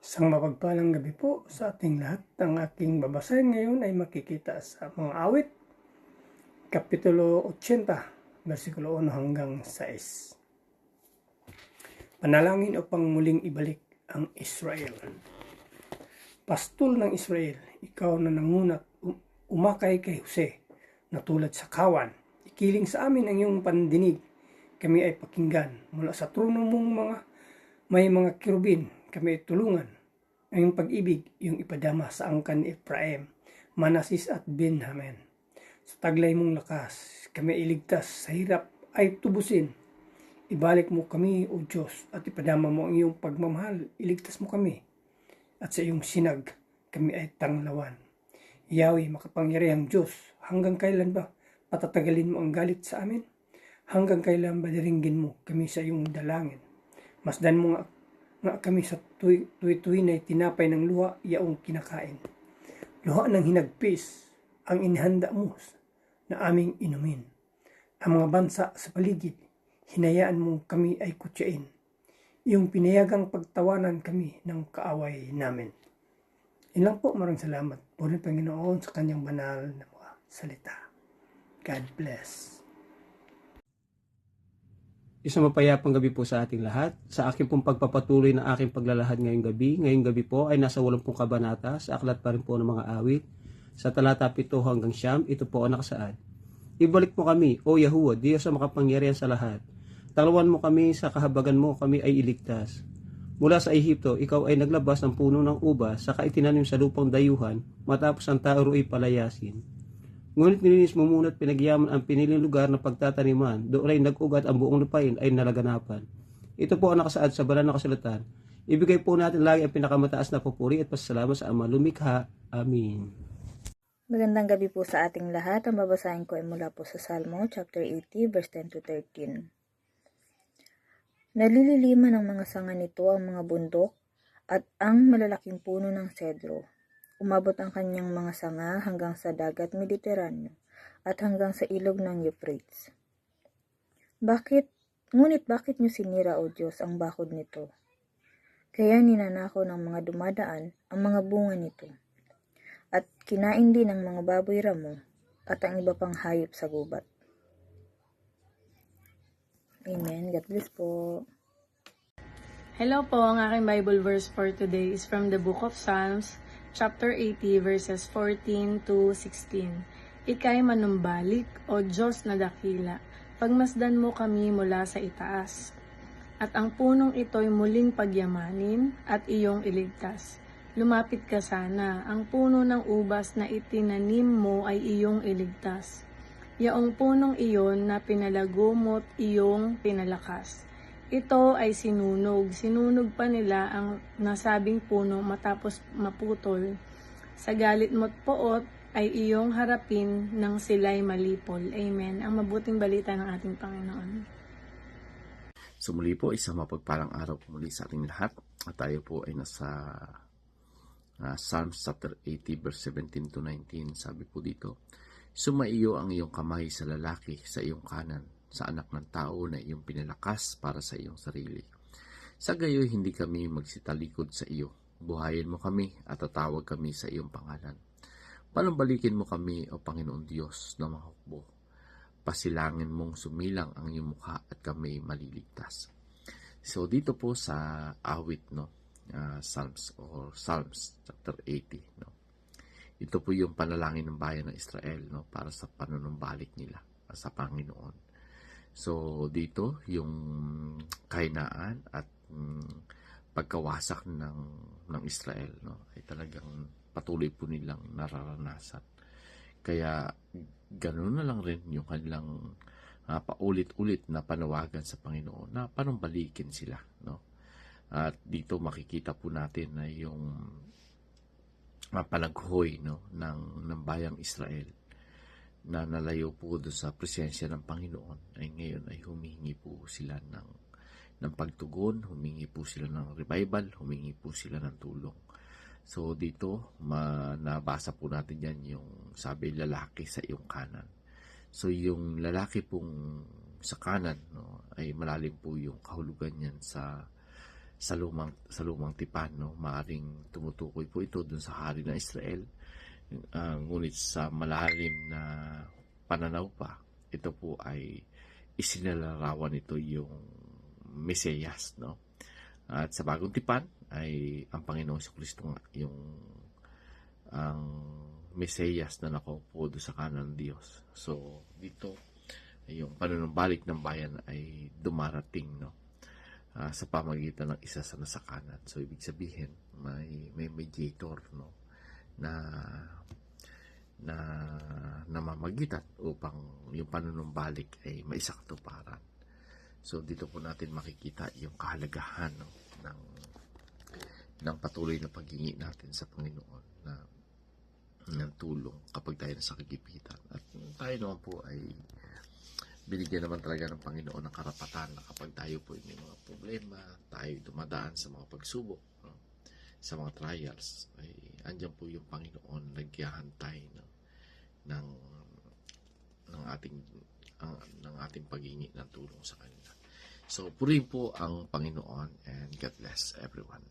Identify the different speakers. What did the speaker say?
Speaker 1: Isang mapagpalang gabi po sa ating lahat. Ang aking babasahin ngayon ay makikita sa mga awit, Kapitulo 80, versikulo 1 hanggang 6. Panalangin upang muling ibalik ang Israel. Pastol ng Israel, ikaw na nangunat, umakay kay Jose na tulad sa kawan. Ikiling sa amin ang iyong pandinig. Kami ay pakinggan mula sa trono mong may mga kirubin. Kami ay tulungan. Ang iyong pag-ibig, yung ipadama sa angkan ni Ephraim, Manasis at Benjamin. Sa taglay mong lakas, kami iligtas, sa hirap ay tubusin. Ibalik mo kami, O Diyos, at ipadama mo ang iyong pagmamahal. Iligtas mo kami, at sa iyong sinag, kami ay tanglawan. Yahweh, makapangyarihang Diyos, hanggang kailan ba patatagalin mo ang galit sa amin? Hanggang kailan ba diringgin mo kami sa iyong dalangin? Masdan mo nga kami sa tuwi-tuwi na tinapay ng luha, yaong kinakain. Luha ng hinagpis, ang inihanda mo na aming inumin. Ang mga bansa sa paligid, hinayaan mo kami ay kutyain. Iyong pinayagang pagtawanan kami ng kaaway namin. Ilang po, maraming salamat po rin Panginoon sa kanyang banal na mga salita. God bless.
Speaker 2: Isang mapayapang gabi po sa ating lahat. Sa aking pong pagpapatuloy na aking paglalahad ngayong gabi po ay nasa 80 kabanata sa aklat pa rin po ng mga awit. Sa talata 7 hanggang 9, ito po ang nakasaad. Ibalik mo kami, O Yahuwah, Diyos sa makapangyarihan sa lahat. Tanglawan mo kami, sa kahabagan mo kami ay iligtas. Mula sa Ehipto, ikaw ay naglabas ng puno ng ubas, saka itinanim sa lupang dayuhan, matapos ang tao ay palayasin. Ngunit nilinis mo muna at pinagyaman ang piniling lugar na pagtataniman, doon ay nag-ugat ang buong lupain ay nalaganapan. Ito po ang nakasaad sa banal na kasulatan. Ibigay po natin lagi ang pinakamataas na papuri at pasasalamat sa Ama Lumikha. Amin.
Speaker 3: Magandang gabi po sa ating lahat. Ang babasahin ko ay mula po sa Salmo chapter 80 verse 10 to 13. Nalililiman ng mga sanga nito ang mga bundok at ang malalaking puno ng sedro. Umabot ang kanyang mga sanga hanggang sa dagat Mediteraneo at hanggang sa ilog ng Euphrates. Ngunit bakit niyo sinira, O Diyos, ang bakod nito? Kaya ninanakaw ng mga dumadaan ang mga bunga nito. At kinain din ng mga baboy ramo at ang iba pang hayop sa gubat. Amen. God bless po.
Speaker 4: Hello po, ang aking Bible verse for today is from the book of Psalms, chapter 80, verses 14 to 16. Ika'y manumbalik, O Diyos na dakila, pagmasdan mo kami mula sa itaas. At ang punong ito'y muling pagyamanin at iyong iligtas. Lumapit ka sana, ang puno ng ubas na itinanim mo ay iyong iligtas. Yaong punong iyon na pinalago mo't iyong pinalakas. Ito ay sinunog pa nila ang nasabing puno matapos maputol. Sa galit mo't poot ay iyong harapin nang sila'y malipol. Amen. Ang mabuting balita ng ating Panginoon.
Speaker 5: So muli po, isang mapagpalang araw po muli sa ating lahat. At tayo po ay nasa Psalms chapter 80 verse 17 to 19. Sabi po dito, sumaiyo ang iyong kamay sa lalaki sa iyong kanan, sa anak ng tao na iyong pinalakas para sa iyong sarili. Sa gayoy hindi kami magsitalikod sa iyo. Buhayin mo kami at tatawag kami sa iyong pangalan. Panumbalikin mo kami, O Panginoon Diyos na mahukbo. Pasilangin mong sumilang ang iyong mukha at kami maliligtas. So dito po sa awit, Psalms chapter 80, ito po yung panalangin ng bayan ng Israel, para sa panunumbalik nila sa Panginoon. So dito yung kahinaan at pagkawasak ng Israel, ay talagang patuloy po nilang nararanasan. Kaya ganoon na lang rin yung kanilang paulit-ulit na panawagan sa Panginoon na panumbalikin sila, At dito makikita po natin na yung palaghoy, ng bayang Israel na nalayo po doon sa presensya ng Panginoon ay ngayon ay humingi po sila ng pagtugon, humingi po sila ng revival, humingi po sila ng tulong. So dito nabasa po natin yan yung sabi lalaki sa iyong kanan. So yung lalaki pong sa kanan, ay malalim po yung kahulugan niyan sa sa lumang tipan, no? Maaring tumutukoy po ito dun sa hari ng Israel. Ngunit sa malalim na pananaw pa, ito po ay isinalarawan ito yung Mesiyas, no? At sa bagong tipan ay ang Panginoong Kristo yung ang Mesiyas na nakaupo doon sa kanan ng Diyos. So dito yung panunumbalik ng bayan ay dumarating, no? Sa pamagitan ng isa sa nasa kanan. So ibig sabihin may mediator, no, na namamagitan upang yung panunumbalik ay maisakatuparan. So dito po natin makikita yung kahalagahan, no, ng patuloy na paghingi natin sa Panginoon ng tulong kapag tayo nasa kagipitan. At tayo naman po ay binigyan naman talaga ng Panginoon ng karapatan na kapag tayo po may mga problema, tayo dumadaan sa mga pagsubok, no, sa mga trials, ay andyan po yung Panginoon naghihintay, no, ng ating paghingi ng tulong sa Kanya. So, purihin po ang Panginoon, and God bless everyone.